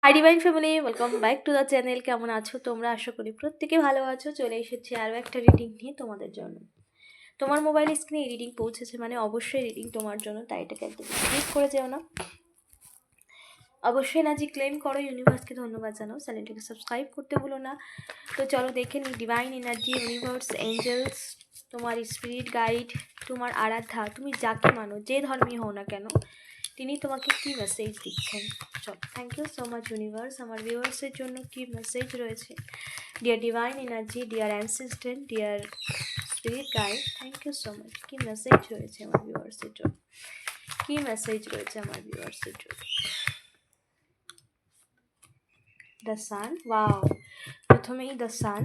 Hi divine family, welcome back to the channel. কেমন আছো তোমরা? আশা করি প্রত্যেকে ভালো আছো। চলে এসেছি আরও একটা রিডিং নিয়ে তোমাদের জন্য। তোমার মোবাইল স্ক্রিনে এই রিডিং পৌঁছেছে মানে অবশ্যই রিডিং তোমার জন্য, তাই এটাকে একদম ক্লিক করে যেও না। অবশ্যই এনার্জি ক্লেম করো, ইউনিভার্সকে ধন্যবাদ জানাও, চ্যানেলটিকে সাবস্ক্রাইব করতে ভুলো না। তো চলো দেখে নিই ডিভাইন এনার্জি, ইউনিভার্স, এঞ্জেলস, তোমার স্পিরিট গাইড, তোমার আরাধ্যা, তুমি যাকে মানো, যে ধর্মী হও না কেন, তিনি তোমাকে কি মেসেজ দিচ্ছেন। চলো, thank you so much universe. আমার ভিউয়ার্সের জন্য কি মেসেজ রয়েছে? Dear divine energy, dear ancestors, dear spirit guide, thank you so much. কি মেসেজ রয়েছে আমার ভিউয়ার্সের জন্য? কি মেসেজ রয়েছে আমার ভিউয়ার্সের জন্য? দ্য সান, ওয়াও, প্রথমেই দ্য সান,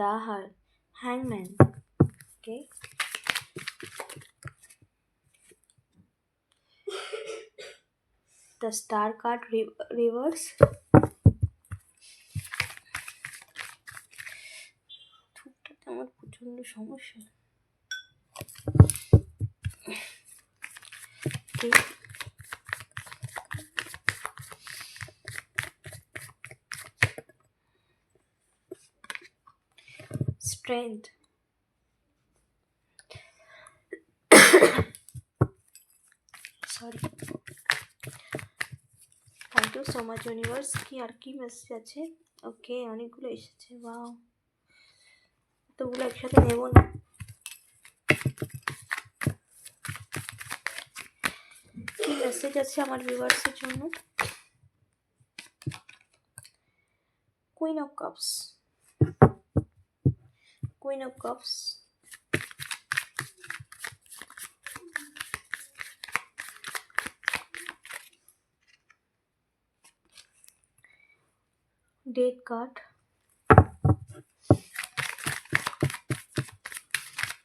দ্য হ্যাংম্যান, okay, the star card reverse, ঠোঁটটাতে আমার প্রচণ্ড সমস্যা, okay, strength, sorry, thank you so much universe. কি আর কি মেসেজ আছে? ওকে, অনেকগুলো এসেছে, ওয়াও, এতগুলো একসাথে নেব না। কি মেসেজ আছে আমার ভিউয়ার্সের জন্য? Queen of cups, queen of cups, death card,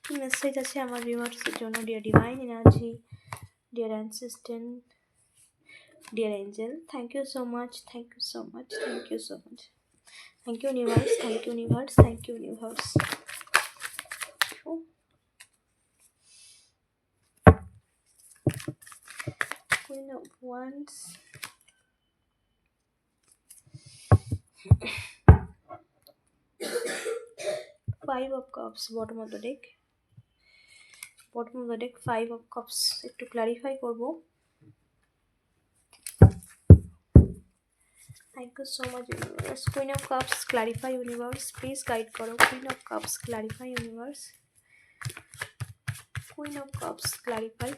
কি মেসেজ আছে আমার ভিউয়ার্সের জন্য? Dear divine energy, dear ancestors, dear angel, thank you so much, thank you so much, thank you so much, thank you universe, thank you universe, thank you universe. Queen of Wands, Five of Cups, bottom of the deck, bottom of the deck, Five of Cups, একটু clarify করবো। Thank you so much universe. Queen of Cups, clarify universe, please guide করো। Queen of Cups, clarify universe, Queen of Cups, clarify,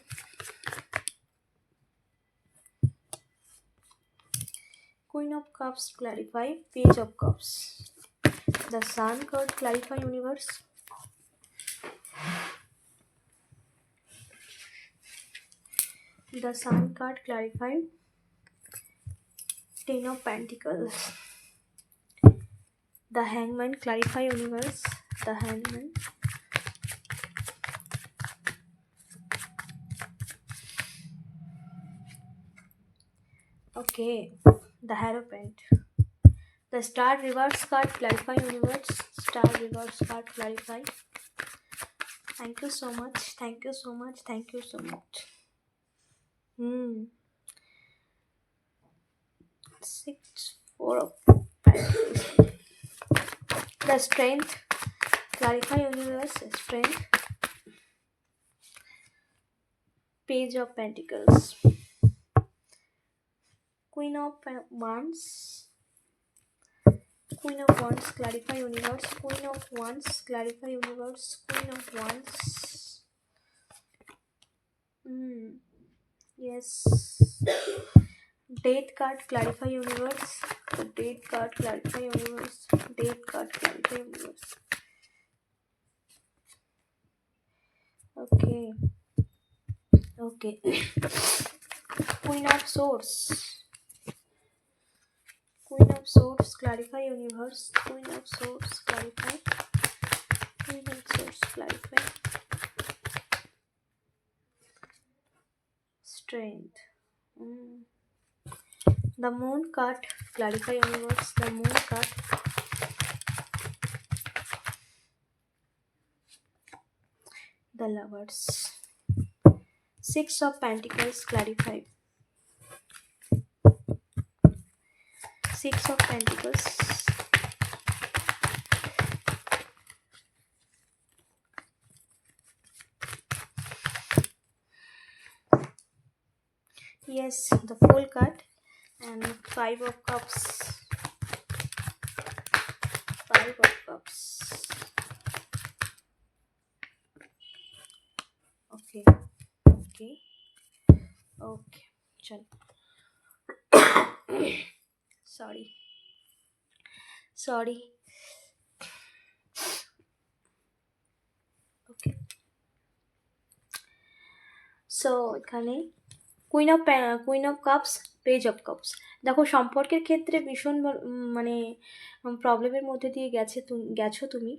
Queen of Cups, clarify, Page of Cups, the Sun card, clarify universe, the Sun card, clarify, Ten of Pentacles, the Hangman, clarify universe, the Hangman, okay, the Hierophant, the Star reverse card, clarify universe, Star reverse card, clarify. Thank you so much, thank you so much, thank you so much. 6, 4 of Pentacles. The Strength, clarify universe, Strength, Page of Pentacles, Queen of Wands, Queen of Wands, clarify universe, Queen of Wands, clarify universe, Queen of Wands. Yes. Date card, clarify universe, the date card, clarify universe, date card, clarify universe. Okay, okay. Queen of Swords, Queen of Swords, clarify universe, Queen of Swords, clarify, Queen of Swords, clarify, Strength. The Moon card, clarify universe, the Moon card, the Lovers. Six of Pentacles, clarify. Six of Pentacles. Yes, the Fool card and Five of Cups. Five of Cups. Okay. Okay. Okay. चलो. Sorry. Sorry. Okay. So এখানে queen of cups, page of cups. দেখো সম্পর্কের ক্ষেত্রে ভীষণ মানে প্রবলেমের মধ্যে দিয়ে গেছো তুমি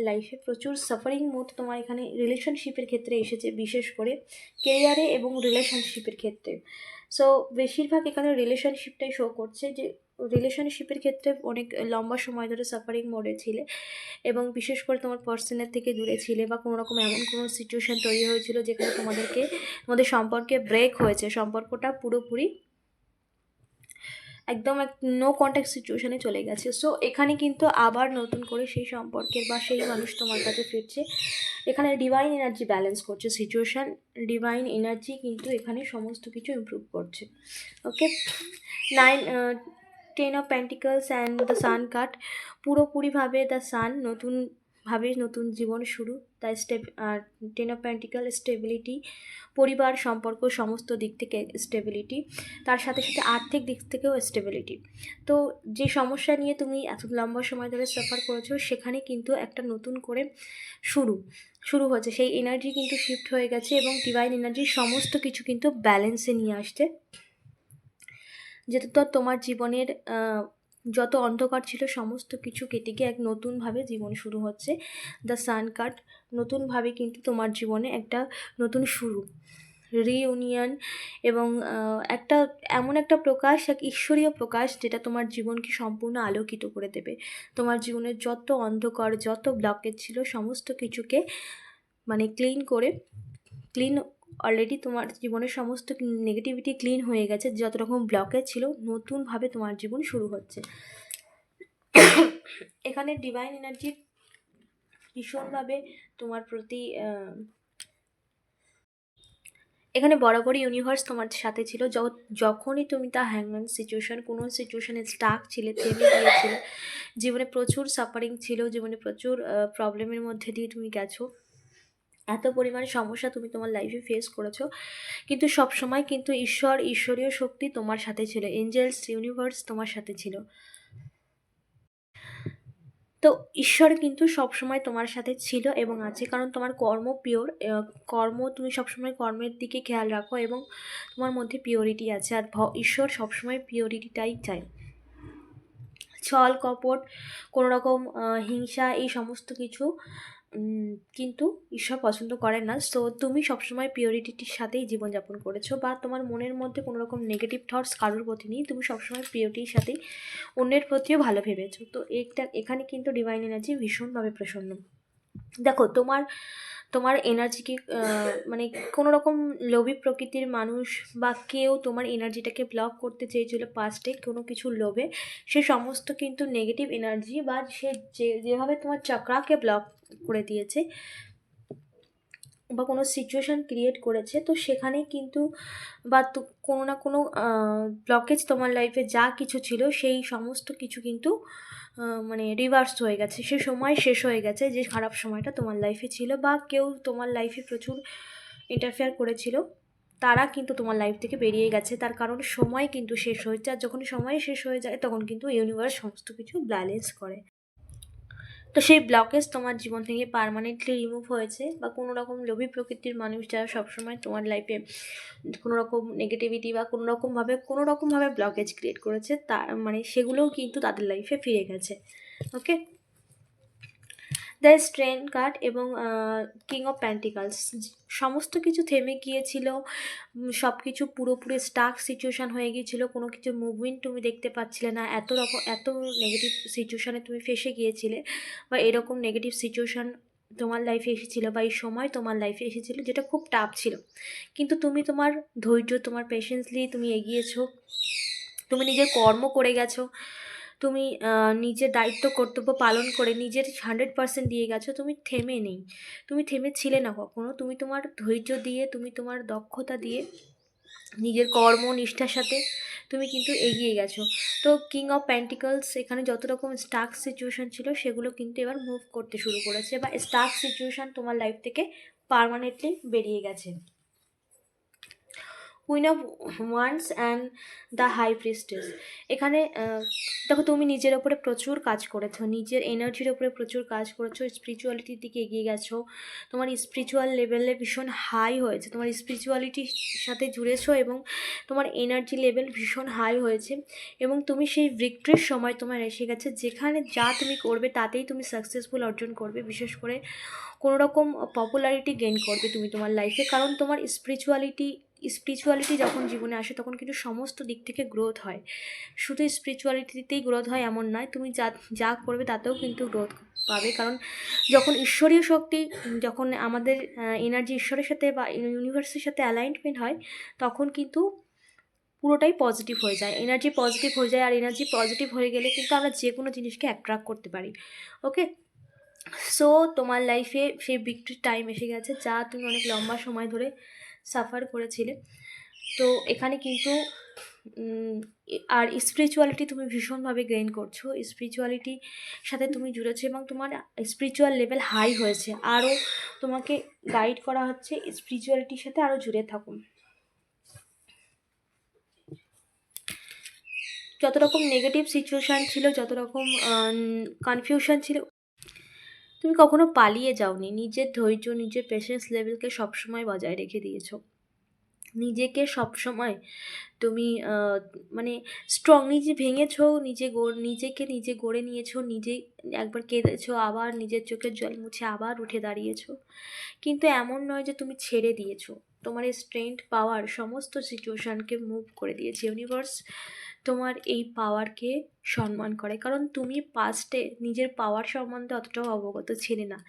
লাইফে, প্রচুর সাফারিং মোড তোমার এখানে রিলেশনশিপের ক্ষেত্রে এসেছে, বিশেষ করে কেরিয়ারে এবং রিলেশনশিপের ক্ষেত্রে। সো বেশিরভাগ এখানে রিলেশনশিপটাই শো করছে, যে রিলেশনশিপের ক্ষেত্রে অনেক লম্বা সময় ধরে সাফারিং মোডে ছিলে এবং বিশেষ করে তোমার পার্সনের থেকে দূরে ছিলে, বা কোনো রকম এমন কোনো সিচুয়েশান তৈরি হয়েছিল যেখানে তোমাদের সম্পর্কে ব্রেক হয়েছে, সম্পর্কটা পুরোপুরি একদম নো কন্ট্যাক্ট সিচুয়েশানে চলে গেছে। সো এখানে কিন্তু আবার নতুন করে সেই সম্পর্কের বা সেই মানুষ তোমার কাছে ফিরছে। এখানে ডিভাইন এনার্জি ব্যালেন্স করছে সিচুয়েশান, ডিভাইন এনার্জি কিন্তু এখানে সমস্ত কিছু ইমপ্রুভ করছে। ওকে, 10 of pentacles and the sun card, পুরোপুরিভাবে দ্য সান নতুন জীবন শুরু। তাই আর 10 অফ পেন্টিকল স্টেবিলিটি, পরিবার সম্পর্ক সমস্ত দিক থেকে স্টেবিলিটি, তার সাথে সাথে আর্থিক দিক থেকেও স্টেবিলিটি। তো যে সমস্যা নিয়ে তুমি এত লম্বা সময় ধরে সাফার করেছো, সেখানে কিন্তু একটা নতুন করে শুরু হচ্ছে, সেই এনার্জি কিন্তু শিফট হয়ে গেছে এবং ডিভাইন এনার্জি সমস্ত কিছু কিন্তু ব্যালেন্সে নিয়ে আসছে, যেটা তো তোমার জীবনের যত অন্ধকার ছিল সমস্ত কিছু কেটে গিয়ে এক নতুনভাবে জীবন শুরু হচ্ছে। দ্য সান কার্ড নতুনভাবে কিন্তু তোমার জীবনে একটা নতুন শুরু, রিইউনিয়ন এবং একটা এমন একটা প্রকাশ, এক ঈশ্বরীয় প্রকাশ, যেটা তোমার জীবনকে সম্পূর্ণ আলোকিত করে দেবে। তোমার জীবনের যত অন্ধকার, যত ব্লকেজ ছিল সমস্ত কিছুকে মানে ক্লিন অলরেডি তোমার জীবনের সমস্ত নেগেটিভিটি ক্লিন হয়ে গেছে, যত রকম ব্লকেজ ছিল নতুনভাবে তোমার জীবন শুরু হচ্ছে। এখানে ডিভাইন এনার্জি ভীষণভাবে তোমার প্রতি এখানে বরাবরই ইউনিভার্স তোমার সাথে ছিল। যখনই তুমি তা হ্যাংম্যান সিচুয়েশন, কোনো সিচুয়েশনে স্টাক ছিলে, থেমে গিয়েছিলে, জীবনে প্রচুর সাফারিং ছিল, জীবনে প্রচুর প্রবলেমের মধ্যে দিয়ে তুমি গেছো, এত পরিমাণ সমস্যা তুমি তোমার লাইফে ফেস করেছো, কিন্তু সব সময় কিন্তু ঈশ্বরীয় শক্তি তোমার সাথে ছিল, এঞ্জেলস ইউনিভার্স তোমার সাথে ছিল। তো ঈশ্বর কিন্তু সবসময় তোমার সাথে ছিল এবং আছে, কারণ তোমার কর্ম পিওর, তুমি সবসময় কর্মের দিকে খেয়াল রাখো এবং তোমার মধ্যে পিওরিটি আছে, আর ঈশ্বর সবসময় পিওরিটিটাই চায়। ছল কপট, কোনো রকম হিংসা, এই সমস্ত কিছু কিন্তু ঈশ্বর পছন্দ করেন না। সো তুমি সবসময় পিওরিটির সাথেই জীবনযাপন করেছো, বা তোমার মনের মধ্যে কোনো রকম নেগেটিভ থটস কারোর প্রতি নেই, তুমি সবসময় পিওরিটির সাথেই অন্যের প্রতিও ভালো ভেবেছো। তো এখানে কিন্তু ডিভাইন এনার্জি ভীষণভাবে প্রসন্ন। দেখো তোমার এনার্জিকে মানে কোনো রকম লোভী প্রকৃতির মানুষ বা কেউ তোমার এনার্জিটাকে ব্লক করতে চেয়েছিল পাস্টে কোনো কিছু লোভে, সে সমস্ত কিন্তু নেগেটিভ এনার্জি বা সে যেভাবে তোমার চক্রাকে ব্লক করে দিয়েছে বা কোনো সিচুয়েশান ক্রিয়েট করেছে, তো সেখানে কিন্তু বা কোনো না কোনো ব্লকেজ তোমার লাইফে যা কিছু ছিল সেই সমস্ত কিছু কিন্তু মানে রিভার্স হয়ে গেছে, সে সময় শেষ হয়ে গেছে যে খারাপ সময়টা তোমার লাইফে ছিল, বা কেউ তোমার লাইফে প্রচুর ইন্টারফেয়ার করেছিল তারা কিন্তু তোমার লাইফ থেকে বেরিয়ে গেছে, তার কারণ সময় কিন্তু শেষ হয়েছে, আর যখন সময় শেষ হয়ে যায় তখন কিন্তু ইউনিভার্স সমস্ত কিছু ব্যালেন্স করে। তো সেই ব্লকেজ তোমার জীবন থেকে পার্মানেন্টলি রিমুভ হয়েছে, বা কোনো রকম লোভী প্রকৃতির মানুষ যারা সবসময় তোমার লাইফে কোনো রকম নেগেটিভিটি বা কোনো রকমভাবে ব্লকেজ ক্রিয়েট করেছে, মানে সেগুলোও কিন্তু তাদের লাইফে ফিরে গেছে। ওকে, দ্য স্ট্রেন কার্ড এবং কিং অফ পেন্টিকালস, সমস্ত কিছু থেমে গিয়েছিল, সব কিছু পুরোপুরি স্টাক সিচুয়েশান হয়ে গিয়েছিল, কোনো কিছু মুভমেন্ট তুমি দেখতে পাচ্ছিলে না, এত নেগেটিভ সিচুয়েশানে তুমি ফেসে গিয়েছিলে, বা এরকম নেগেটিভ সিচুয়েশান তোমার লাইফে এসেছিলো বা এই সময় তোমার লাইফে এসেছিলো যেটা খুব টাফ ছিল, কিন্তু তুমি তোমার ধৈর্য, তোমার পেশেন্সলি তুমি এগিয়েছো, তুমি নিজের কর্ম করে গেছো, তুমি নিজের দায়িত্ব কর্তব্য পালন করে নিজের 100% দিয়ে গেছো, তুমি থেমে নেই, তুমি থেমে ছিলে না কখনো, তুমি তোমার ধৈর্য দিয়ে, তুমি তোমার দক্ষতা দিয়ে, নিজের কর্ম নিষ্ঠার সাথে তুমি কিন্তু এগিয়ে গেছো। তো কিং অফ প্যান্টিকলস এখানে যত রকম স্টাক সিচুয়েশান ছিল সেগুলো কিন্তু এবার মুভ করতে শুরু করেছে, বা স্টাক সিচুয়েশান তোমার লাইফ থেকে পার্মানেন্টলি বেরিয়ে গেছে। Queen of wands and the high priestess, এখানে দেখো তুমি নিজের ওপরে প্রচুর কাজ করেছো, নিজের এনার্জির ওপরে প্রচুর কাজ করেছো, স্পিরিচুয়ালিটির দিকে এগিয়ে গেছো, তোমার স্পিরিচুয়াল লেভেলে ভীষণ হাই হয়েছে, তোমার স্পিরিচুয়ালিটির সাথে জুড়েছো এবং তোমার এনার্জি লেভেল ভীষণ হাই হয়েছে, এবং তুমি সেই ভিক্টরির সময় তোমার এসে গেছে, যেখানে যা তুমি করবে তাতেই তুমি সাকসেসফুল অর্জন করবে, বিশেষ করে কোনো রকম পপুলারিটি গেইন করবে তুমি তোমার লাইফে, কারণ তোমার স্পিরিচুয়ালিটি যখন জীবনে আসে তখন কিন্তু সমস্ত দিক থেকে গ্রোথ হয়, শুধু স্পিরিচুয়ালিটিতেই গ্রোথ হয় এমন নয়, তুমি যা যা করবে তাতেও কিন্তু গ্রোথ পাবে, কারণ যখন ঈশ্বরীয় শক্তি, যখন আমাদের এনার্জি ঈশ্বরের সাথে বা ইউনিভার্সের সাথে অ্যালাইনমেন্ট হয়, তখন কিন্তু পুরোটাই পজিটিভ হয়ে যায়, এনার্জি পজিটিভ হয়ে যায়, আর এনার্জি পজিটিভ হয়ে গেলে কিন্তু আমরা যে কোনো জিনিসকে অ্যাট্রাক্ট করতে পারি। ওকে, সো তোমার লাইফে সেই ভিক্টরি টাইম এসে গেছে, যা তুমি অনেক লম্বা সময় ধরে সাফার করেছিলে। তো এখানে কিন্তু আর স্পিরিচুয়ালিটি তুমি ভীষণভাবে গেইন করছো, স্পিরিচুয়ালিটির সাথে তুমি জুড়েছো এবং তোমার স্পিরিচুয়াল লেভেল হাই হয়েছে, আরও তোমাকে গাইড করা হচ্ছে স্পিরিচুয়ালিটির সাথে আরও জুড়ে থাকুন। যত রকম নেগেটিভ সিচুয়েশান ছিল, যত রকম কনফিউশন ছিল, তুমি কখনো পালিয়ে যাওনি, নিজের ধৈর্য, নিজের পেশেন্স লেভেলকে সবসময় বজায় রেখে দিয়েছো, নিজেকে সবসময় তুমি মানে স্ট্রং, নিজে ভেঙেছো, নিজে গড়ে নিয়েছো, নিজে একবার কেঁদেছো, আবার নিজের চোখের জল মুছে আবার উঠে দাঁড়িয়েছো, কিন্তু এমন নয় যে তুমি ছেড়ে দিয়েছো, তোমার এই স্ট্রেংথ পাওয়ার সমস্ত সিচুয়েশানকে মুভ করে দিয়েছে ইউনিভার্স, তোমার এই পাওয়ারকে সম্মান করে, কারণ তুমি পাস্টে নিজের পাওয়ার সম্বন্ধে অতটাও অবগত ছিলে না,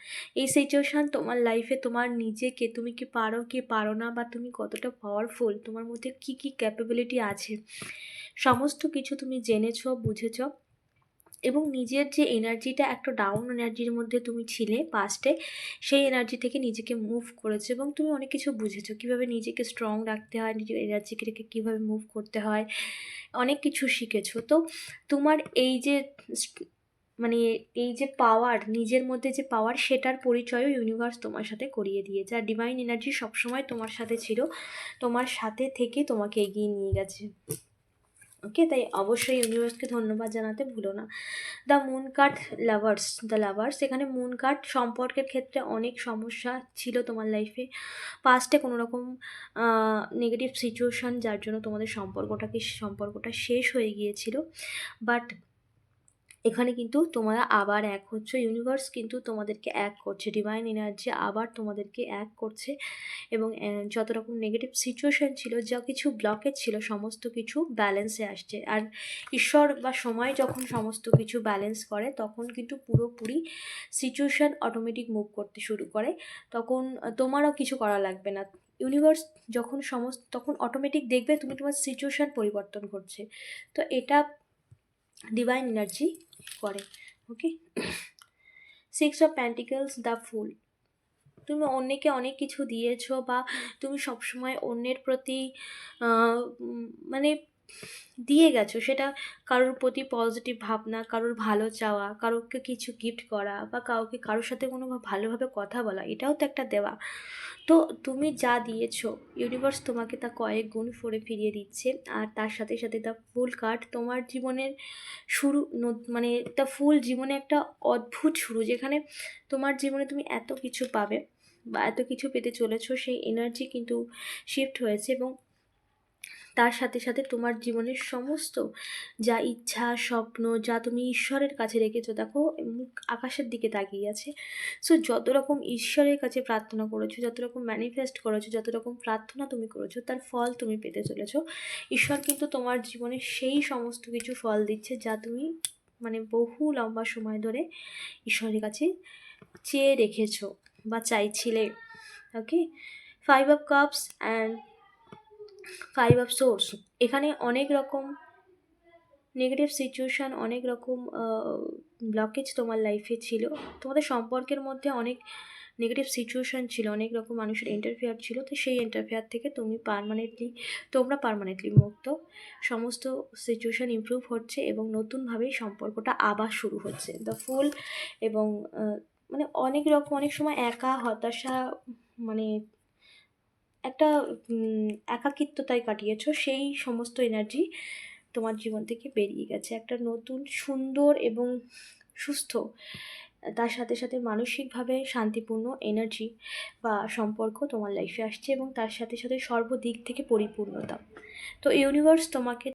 এই সিচুয়েশান তোমার লাইফে তোমার নিজেকে, তুমি কি পারো না, বা তুমি কতটা পাওয়ারফুল, তোমার মধ্যে কি কি ক্যাপাবিলিটি আছে, সমস্ত কিছু তুমি জেনেছো, বুঝেছো, এবং নিজের যে এনার্জিটা একটা ডাউন এনার্জির মধ্যে তুমি ছিলে পাস্টে, সেই এনার্জি থেকে নিজেকে মুভ করেছো এবং তুমি অনেক কিছু বুঝেছো, কীভাবে নিজেকে স্ট্রং রাখতে হয়, নিজের এনার্জিকে রেখে কীভাবে মুভ করতে হয়, অনেক কিছু শিখেছো। তো তোমার এই যে মানে এই যে পাওয়ার, নিজের মধ্যে যে পাওয়ার, সেটার পরিচয়ও ইউনিভার্স তোমার সাথে করিয়ে দিয়েছে, আর ডিভাইন এনার্জি সবসময় তোমার সাথে ছিল, তোমার সাথে থেকে তোমাকে এগিয়ে নিয়ে গেছে। ওকে, তাই অবশ্যই ইউনিভার্সকে ধন্যবাদ জানাতে ভুলো না। দ্য মুন কার্ড লাভার্স, এখানে মুন কার্ড সম্পর্কের ক্ষেত্রে অনেক সমস্যা ছিল তোমার লাইফে, পাস্টে কোনো রকম নেগেটিভ সিচুয়েশান যার জন্য তোমাদের সম্পর্কটা শেষ হয়ে গিয়েছিল, বাট এখানে কিন্তু তোমরা আবার এক হচ্ছ, ইউনিভার্স কিন্তু তোমাদেরকে এক করছে, ডিভাইন এনার্জি আবার তোমাদেরকে এক করছে, এবং যত রকম নেগেটিভ সিচুয়েশান ছিল, যা কিছু ব্লকেজ ছিল, সমস্ত কিছু ব্যালেন্সে আসছে, আর ঈশ্বর বা সময় যখন সমস্ত কিছু ব্যালেন্স করে তখন কিন্তু পুরোপুরি সিচুয়েশান অটোমেটিক মুভ করতে শুরু করে, তখন তোমারও কিছু করা লাগবে না, ইউনিভার্স যখন তখন অটোমেটিক দেখবে তুমি তোমার সিচুয়েশান পরিবর্তন করছে, তো এটা ডিভাইন এনার্জি করে। ওকে, 6 অফ প্যান্টিকলস, দ্য ফুল, তুমি অন্যকে অনেক কিছু দিয়েছো, বা তুমি সবসময় অন্যের প্রতি মানে দিয়ে গেছো, সেটা কারোর প্রতি পজিটিভ ভাবনা, কারোর ভালো চাওয়া, কারোকে কিছু গিফট করা, বা কারোর সাথে কোনো ভালোভাবে কথা বলা, এটাও তো একটা দেওয়া। তো তুমি যা দিয়েছো ইউনিভার্স তোমাকে তা কয়েক গুণ করে ফিরিয়ে দিচ্ছে, আর তার সাথে সাথে দ্য ফুল কার্ড তোমার জীবনের শুরু, মানে দ্য ফুল জীবনে একটা অদ্ভুত শুরু, যেখানে তোমার জীবনে তুমি এত কিছু পাবে বা এত কিছু পেতে চলেছো, সেই এনার্জি কিন্তু শিফট হয়েছে, এবং তার সাথে সাথে তোমার জীবনের সমস্ত যা ইচ্ছা, স্বপ্ন, যা তুমি ঈশ্বরের কাছে রেখেছো, দেখো মুখ আকাশের দিকে তাকিয়ে আছে, সো যত রকম ঈশ্বরের কাছে প্রার্থনা করেছো, যত রকম ম্যানিফেস্ট করেছো, যত রকম প্রার্থনা তুমি করেছো, তার ফল তুমি পেতে চলেছো, ঈশ্বর কিন্তু তোমার জীবনে সেই সমস্ত কিছু ফল দিচ্ছে, যা তুমি মানে বহু লম্বা সময় ধরে ঈশ্বরের কাছে চেয়ে রেখেছো বা চাইছিলে। ওকে, 5 of Cups and 5 of Swords। এখানে অনেক রকম নেগেটিভ সিচুয়েশান, অনেক রকম ব্লকেজ তোমার লাইফে ছিল। তোমাদের সম্পর্কের মধ্যে অনেক নেগেটিভ সিচুয়েশান ছিল, অনেক রকম মানুষের ইন্টারফেয়ার ছিল। তো সেই ইন্টারফেয়ার থেকে তোমরা পার্মানেন্টলি মুক্ত। সমস্ত সিচুয়েশান ইমপ্রুভ হচ্ছে এবং নতুনভাবেই সম্পর্কটা আবার শুরু হচ্ছে। দ্য ফুল এবং মানে অনেক সময় একা, হতাশা, মানে একটা একাকিত্বতায় কাটিয়েছো, সেই সমস্ত এনার্জি তোমার জীবন থেকে বেরিয়ে গেছে। একটা নতুন সুন্দর এবং সুস্থ, তার সাথে সাথে মানসিকভাবে শান্তিপূর্ণ এনার্জি বা সম্পর্ক তোমার লাইফে আসছে এবং তার সাথে সাথে সর্বদিক থেকে পরিপূর্ণতা। তো ইউনিভার্স তোমাকে